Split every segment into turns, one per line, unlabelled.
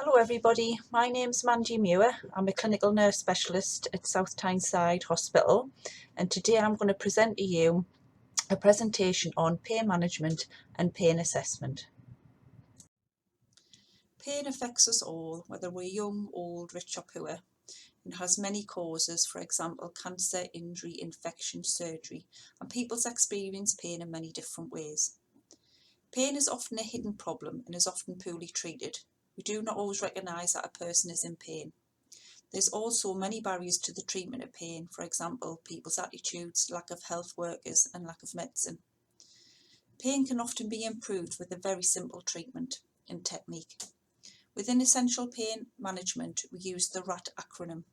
Hello everybody, my name's Mandy Muir. I'm a clinical nurse specialist at South Tyneside Hospital, and today I'm going to present to you a presentation on pain management and pain assessment. Pain affects us all, whether we're young, old, rich or poor, and has many causes, for example cancer, injury, infection, surgery, and people's experience pain in many different ways. Pain is often a hidden problem and is often poorly treated. We do not always recognise that a person is in pain. There's also many barriers to the treatment of pain, for example, people's attitudes, lack of health workers and lack of medicine. Pain can often be improved with a very simple treatment and technique. Within essential pain management, we use the RAT acronym.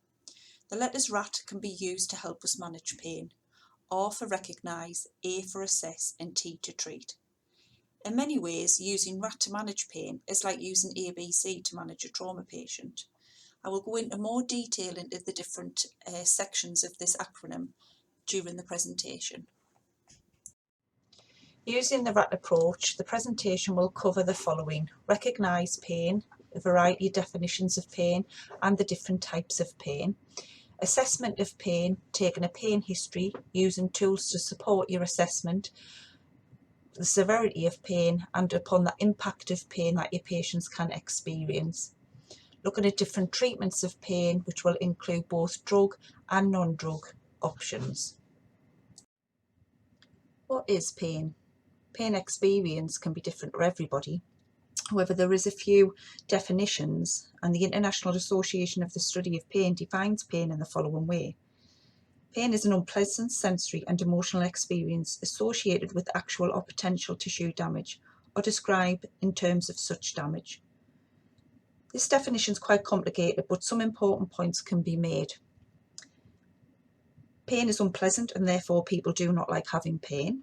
The letters RAT can be used to help us manage pain. R for recognise, A for assess and T to treat. In many ways, using RAT to manage pain is like using ABC to manage a trauma patient. I will go into more detail into the different sections of this acronym during the presentation. Using the RAT approach, the presentation will cover the following: recognise pain, a variety of definitions of pain and the different types of pain, assessment of pain, taking a pain history, using tools to support your assessment, the severity of pain and upon the impact of pain that your patients can experience. Looking at different treatments of pain, which will include both drug and non-drug options. What is pain? Pain experience can be different for everybody. However, there is a few definitions, and the International Association of the Study of Pain defines pain in the following way. Pain is an unpleasant sensory and emotional experience associated with actual or potential tissue damage, or described in terms of such damage. This definition is quite complicated, but some important points can be made. Pain is unpleasant and therefore people do not like having pain.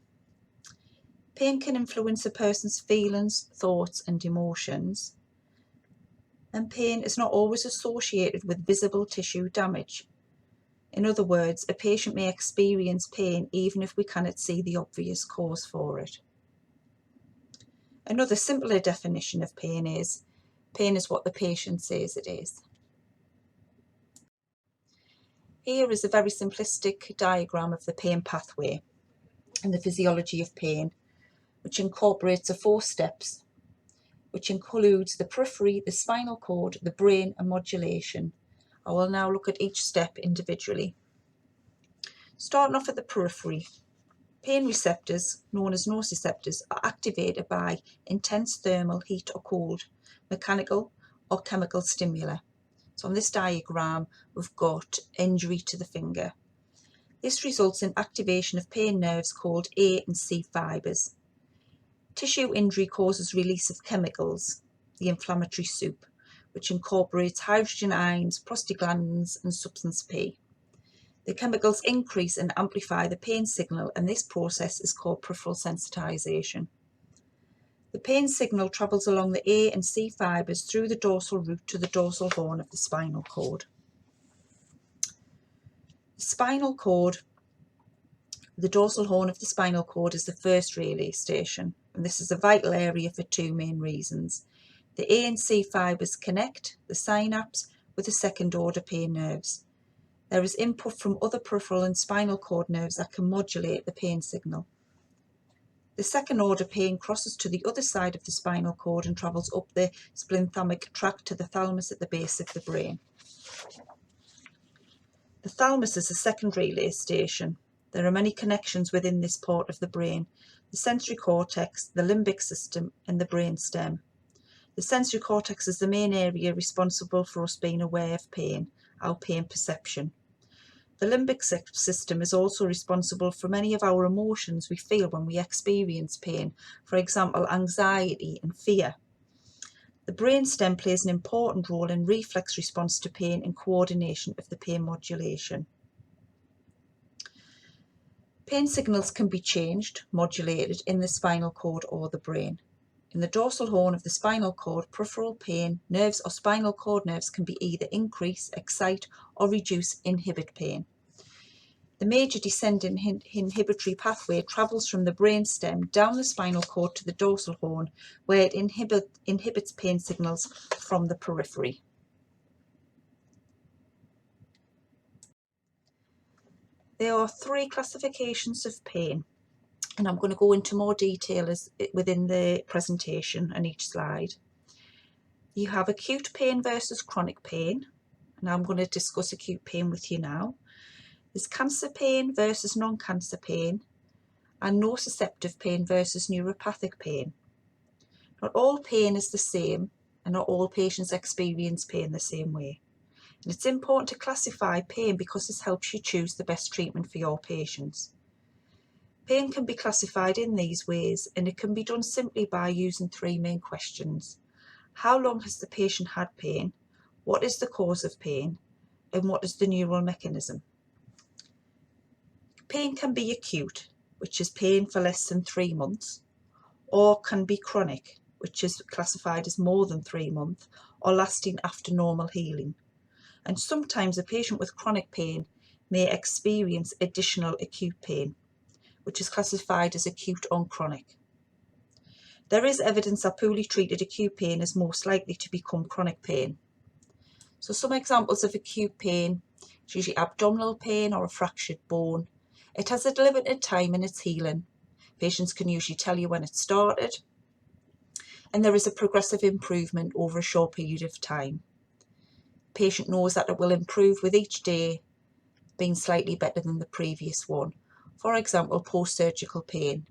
Pain can influence a person's feelings, thoughts and emotions. And pain is not always associated with visible tissue damage. In other words, a patient may experience pain even if we cannot see the obvious cause for it. Another simpler definition of pain is what the patient says it is. Here is a very simplistic diagram of the pain pathway and the physiology of pain, which incorporates 4 steps, which includes the periphery, the spinal cord, the brain and modulation. I will now look at each step individually. Starting off at the periphery, pain receptors, known as nociceptors, are activated by intense thermal heat or cold, mechanical or chemical stimuli. So on this diagram, we've got injury to the finger. This results in activation of pain nerves called A and C fibres. Tissue injury causes release of chemicals, the inflammatory soup, which incorporates hydrogen ions, prostaglandins and substance P. The chemicals increase and amplify the pain signal, and this process is called peripheral sensitization. The pain signal travels along the A and C fibres through the dorsal root to the dorsal horn of the spinal cord. The spinal cord, the dorsal horn of the spinal cord, is the first relay station, and this is a vital area for 2 main reasons. The A and C fibres connect the synapse with the second order pain nerves. There is input from other peripheral and spinal cord nerves that can modulate the pain signal. The second order pain crosses to the other side of the spinal cord and travels up the splenothalamic tract to the thalamus at the base of the brain. The thalamus is a second relay station. There are many connections within this part of the brain: the sensory cortex, the limbic system and the brain stem. The sensory cortex is the main area responsible for us being aware of pain, our pain perception. The limbic system is also responsible for many of our emotions we feel when we experience pain, for example, anxiety and fear. The brainstem plays an important role in reflex response to pain and coordination of the pain modulation. Pain signals can be changed, modulated in the spinal cord or the brain. In the dorsal horn of the spinal cord, peripheral pain nerves or spinal cord nerves can be either increase, excite or reduce, inhibit pain. The The major descending inhibitory pathway travels from the brainstem down the spinal cord to the dorsal horn, where it inhibits pain signals from the periphery. There are 3 classifications of pain, and I'm going to go into more detail within the presentation and each slide. You have acute pain versus chronic pain, and I'm going to discuss acute pain with you now. There's cancer pain versus non-cancer pain, and nociceptive pain versus neuropathic pain. Not all pain is the same, and not all patients experience pain the same way. And it's important to classify pain because this helps you choose the best treatment for your patients. Pain can be classified in these ways, and it can be done simply by using 3 main questions. How long has the patient had pain? What is the cause of pain? And what is the neural mechanism? Pain can be acute, which is pain for less than 3 months, or can be chronic, which is classified as more than 3 months, or lasting after normal healing. And sometimes a patient with chronic pain may experience additional acute pain, which is classified as acute on chronic. There is evidence that poorly treated acute pain is most likely to become chronic pain. So some examples of acute pain: it's usually abdominal pain or a fractured bone. It has a limited time in its healing. Patients can usually tell you when it started, and there is a progressive improvement over a short period of time. Patient knows that it will improve with each day being slightly better than the previous one. For example, post-surgical pain.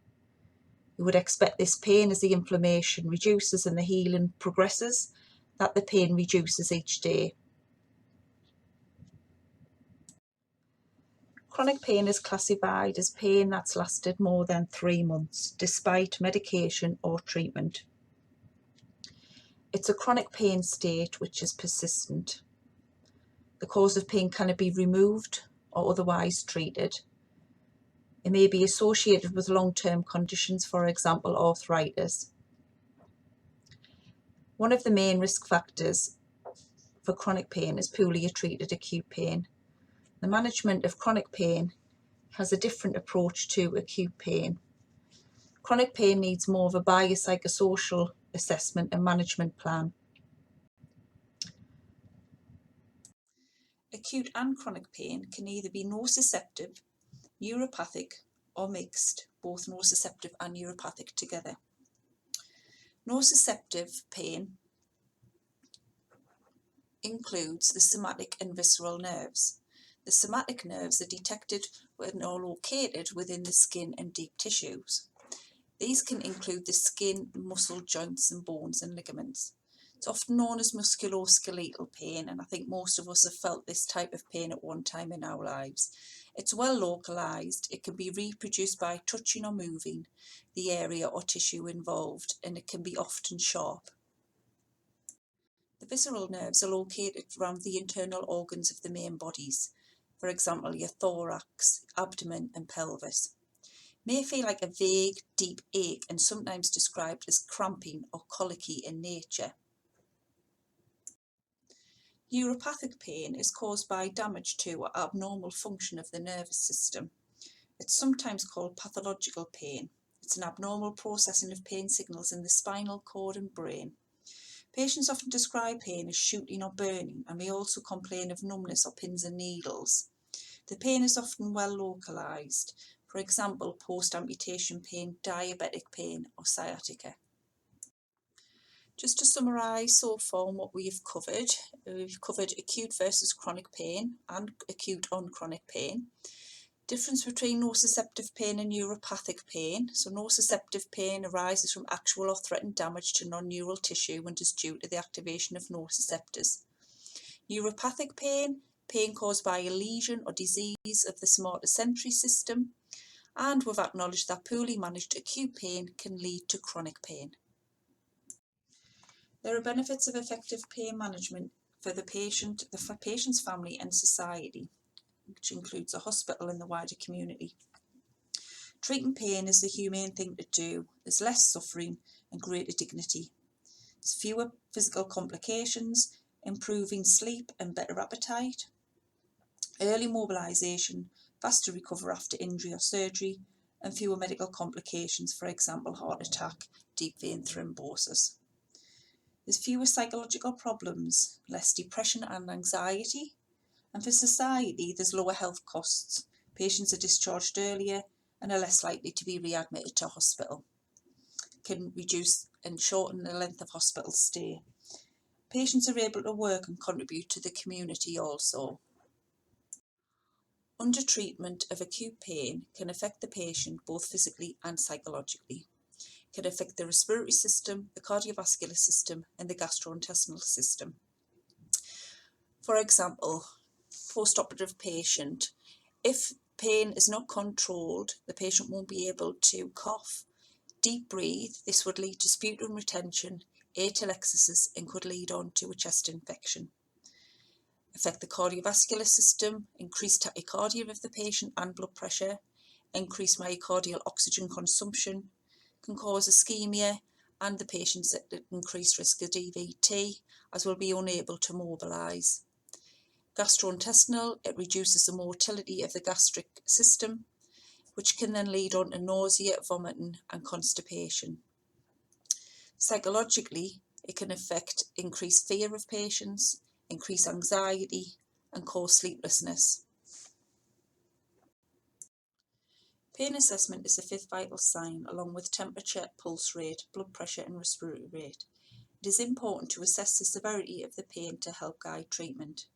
You would expect this pain, as the inflammation reduces and the healing progresses, that the pain reduces each day. Chronic pain is classified as pain that's lasted more than 3 months, despite medication or treatment. It's a chronic pain state which is persistent. The cause of pain cannot be removed or otherwise treated. It may be associated with long-term conditions, for example, arthritis. One of the main risk factors for chronic pain is poorly treated acute pain. The management of chronic pain has a different approach to acute pain. Chronic pain needs more of a biopsychosocial assessment and management plan. Acute and chronic pain can either be nociceptive, neuropathic, or mixed, both nociceptive and neuropathic together. Nociceptive pain includes the somatic and visceral nerves. The somatic nerves are detected and are located within the skin and deep tissues. These can include the skin, muscle, joints and bones and ligaments. It's often known as musculoskeletal pain, and I think most of us have felt this type of pain at one time in our lives. It's well localised. It can be reproduced by touching or moving the area or tissue involved, and it can be often sharp. The visceral nerves are located around the internal organs of the main bodies, for example your thorax, abdomen and pelvis. May feel like a vague, deep ache and sometimes described as cramping or colicky in nature. Neuropathic pain is caused by damage to or abnormal function of the nervous system. It's sometimes called pathological pain. It's an abnormal processing of pain signals in the spinal cord and brain. Patients often describe pain as shooting or burning and may also complain of numbness or pins and needles. The pain is often well localised, for example post-amputation pain, diabetic pain or sciatica. Just to summarise so far what we've covered acute versus chronic pain and acute on chronic pain. Difference between nociceptive pain and neuropathic pain. So nociceptive pain arises from actual or threatened damage to non-neural tissue and is due to the activation of nociceptors. Neuropathic pain, pain caused by a lesion or disease of the somatosensory system, and we've acknowledged that poorly managed acute pain can lead to chronic pain. There are benefits of effective pain management for the patient, the patient's family and society, which includes the hospital and the wider community. Treating pain is the humane thing to do. There's less suffering and greater dignity. There's fewer physical complications, improving sleep and better appetite. Early mobilisation faster recover after injury or surgery, and fewer medical complications, for example heart attack, deep vein thrombosis. There's fewer psychological problems, less depression and anxiety, and for society there's lower health costs. Patients are discharged earlier and are less likely to be readmitted to hospital. Can reduce and shorten the length of hospital stay. Patients are able to work and contribute to the community also. Undertreatment of acute pain can affect the patient both physically and psychologically. It can affect the respiratory system, the cardiovascular system and the gastrointestinal system. For example, post-operative patient, if pain is not controlled, the patient won't be able to cough, deep breathe. This would lead to sputum retention, atelectasis and could lead on to a chest infection. Affect the cardiovascular system, increase tachycardia of the patient and blood pressure, increase myocardial oxygen consumption, can cause ischemia and the patient's at increased risk of DVT as will be unable to mobilise. Gastrointestinal, it reduces the motility of the gastric system, which can then lead on to nausea, vomiting and constipation. Psychologically, it can affect increased fear of patients, increase anxiety and cause sleeplessness. Pain assessment is the fifth vital sign along with temperature, pulse rate, blood pressure and respiratory rate. It is important to assess the severity of the pain to help guide treatment.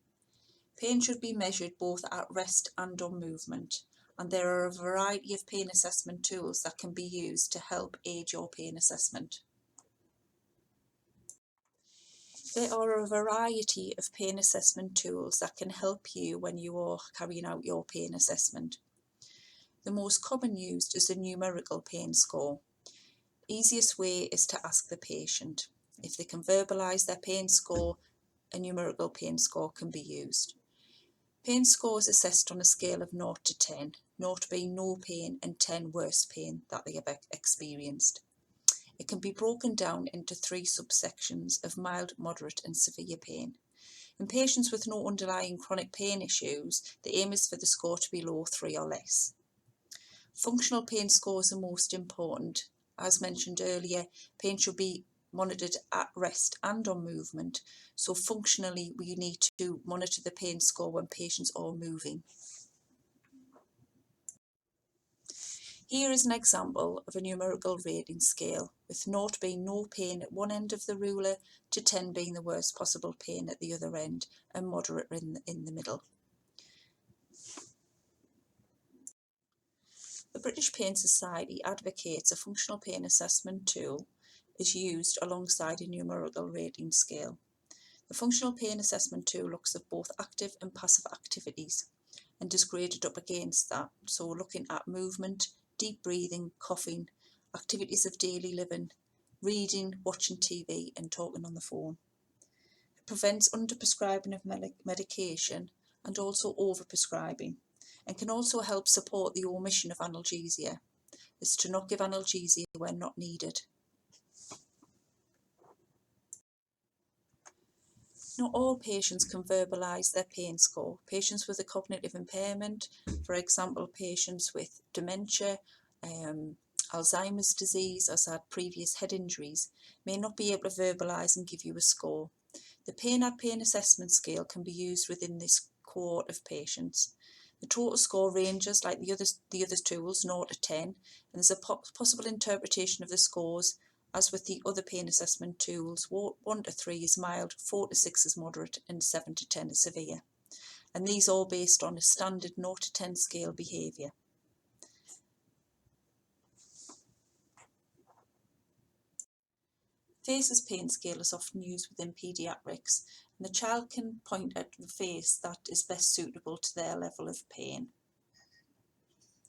Pain should be measured both at rest and on movement, and there are a variety of pain assessment tools that can be used to help aid your pain assessment. There are a variety of pain assessment tools that can help you when you are carrying out your pain assessment. The most common used is a numerical pain score. Easiest way is to ask the patient. If they can verbalise their pain score, a numerical pain score can be used. Pain score is assessed on a scale of 0 to 10, 0 being no pain and 10 worst pain that they have experienced. It can be broken down into 3 subsections of mild, moderate and severe pain. In patients with no underlying chronic pain issues, the aim is for the score to be low 3 or less. Functional pain scores are most important. As mentioned earlier, pain should be monitored at rest and on movement, so functionally we need to monitor the pain score when patients are moving. Here is an example of a numerical rating scale, with 0 being no pain at one end of the ruler to 10 being the worst possible pain at the other end and moderate in the middle. The British Pain Society advocates a functional pain assessment tool is used alongside a numerical rating scale. The functional pain assessment tool looks at both active and passive activities and is graded up against that, so looking at movement, deep breathing, coughing, activities of daily living, reading, watching TV and talking on the phone. It prevents underprescribing of medication and also overprescribing, and can also help support the omission of analgesia. It's to not give analgesia when not needed. Not all patients can verbalise their pain score. Patients with a cognitive impairment, for example patients with dementia, Alzheimer's disease, or had previous head injuries, may not be able to verbalise and give you a score. The Pain Assessment Scale can be used within this cohort of patients. The total score ranges like the other tools, 0 to 10, and there's a possible interpretation of the scores as with the other pain assessment tools. 1 to 3 is mild, 4 to 6 is moderate, and 7 to 10 is severe. And these are all based on a standard 0 to 10 scale behaviour. Faces pain scale is often used within paediatrics, and the child can point at the face that is best suitable to their level of pain.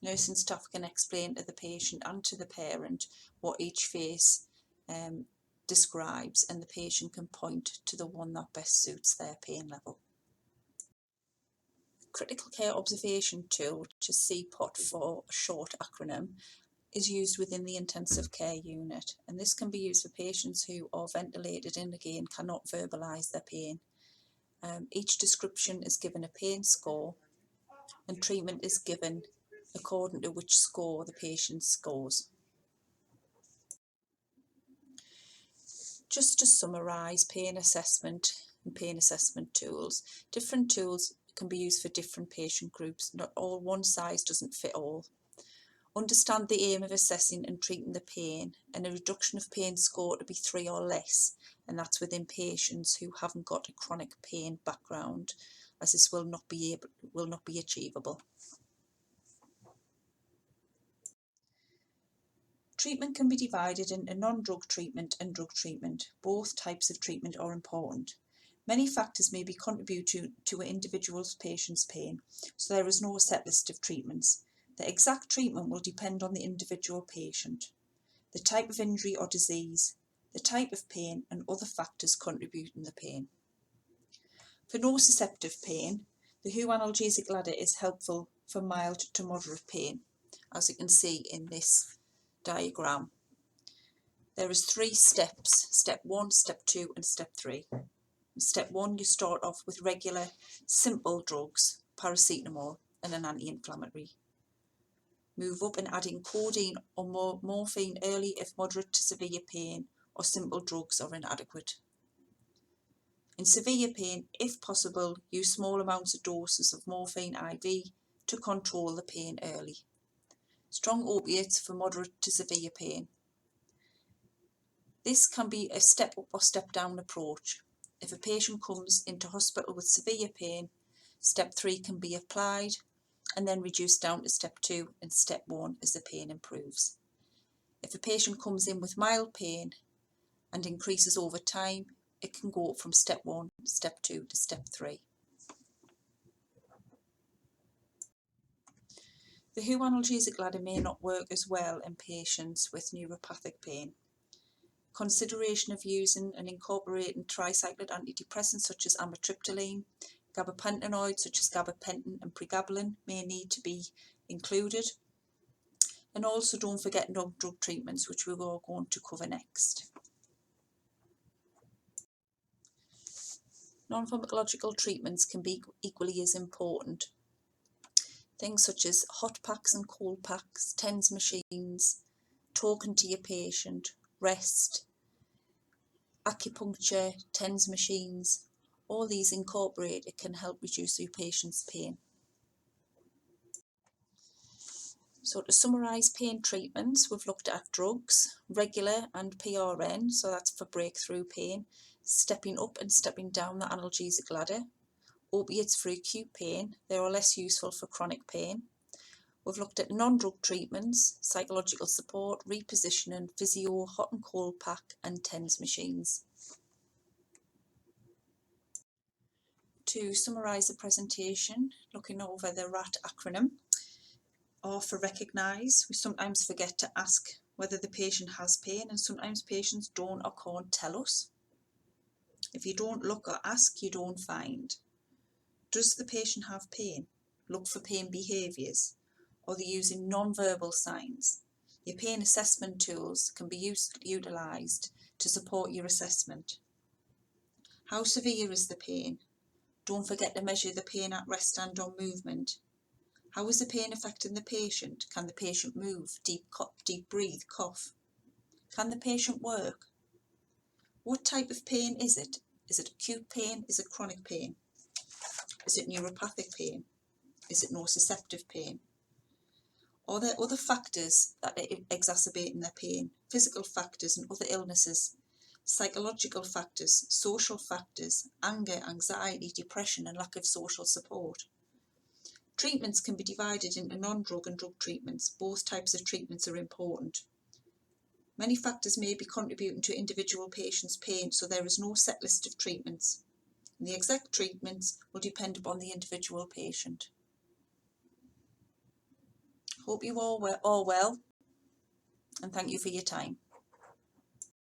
Nursing staff can explain to the patient and to the parent what each face describes, and the patient can point to the one that best suits their pain level. Critical Care Observation Tool, which is CPOT for a short acronym, is used within the intensive care unit, and this can be used for patients who are ventilated and again cannot verbalise their pain. Each description is given a pain score and treatment is given according to which score the patient scores. Just to summarise pain assessment and pain assessment tools, different tools can be used for different patient groups. Not all, one size doesn't fit all. Understand the aim of assessing and treating the pain, and a reduction of pain score to be 3 or less, and that's within patients who haven't got a chronic pain background, as this will not be achievable. Treatment can be divided into non-drug treatment and drug treatment. Both types of treatment are important. Many factors may be contributing to an individual patient's pain, so there is no set list of treatments. The exact treatment will depend on the individual patient, the type of injury or disease, the type of pain, and other factors contributing to the pain. For nociceptive pain, the WHO analgesic ladder is helpful for mild to moderate pain, as you can see in this diagram. There is 3 steps: step 1, step 2 and step 3. In step 1 you start off with regular simple drugs, paracetamol and an anti-inflammatory. Move up and add in codeine or morphine early if moderate to severe pain or simple drugs are inadequate. In severe pain, if possible, use small amounts of doses of morphine IV to control the pain early. Strong opiates for moderate to severe pain. This can be a step up or step down approach. If a patient comes into hospital with severe pain, step 3 can be applied and then reduced down to step 2 and step 1 as the pain improves. If a patient comes in with mild pain and increases over time, it can go from step 1, step 2 to step 3. The WHO analgesic ladder may not work as well in patients with neuropathic pain. Consideration of using and incorporating tricyclic antidepressants such as amitriptyline, gabapentinoids such as gabapentin and pregabalin may need to be included. And also don't forget non-drug treatments, which we are going to cover next. Non-pharmacological treatments can be equally as important. Things such as hot packs and cold packs, TENS machines, talking to your patient, rest, acupuncture, TENS machines, all these incorporated can help reduce your patient's pain. So to summarise pain treatments, we've looked at drugs, regular and PRN, so that's for breakthrough pain, stepping up and stepping down the analgesic ladder, opiates for acute pain, they are less useful for chronic pain. We've looked at non-drug treatments, psychological support, repositioning, physio, hot and cold pack and TENS machines. To summarise the presentation, looking over the RAT acronym, R for recognise. We sometimes forget to ask whether the patient has pain, and sometimes patients don't or can't tell us. If you don't look or ask, you don't find. Does the patient have pain? Look for pain behaviours. Are they using non-verbal signs? Your pain assessment tools can be utilised to support your assessment. How severe is the pain? Don't forget to measure the pain at rest and on movement. How is the pain affecting the patient? Can the patient move, deep breathe, cough? Can the patient work? What type of pain is it? Is it acute pain? Is it chronic pain? Is it neuropathic pain? Is it nociceptive pain? Are there other factors that are exacerbating their pain? Physical factors and other illnesses, psychological factors, social factors, anger, anxiety, depression and lack of social support. Treatments can be divided into non-drug and drug treatments. Both types of treatments are important. Many factors may be contributing to individual patients' pain, so there is no set list of treatments. And the exact treatments will depend upon the individual patient. Hope you all are well, and thank you for your time.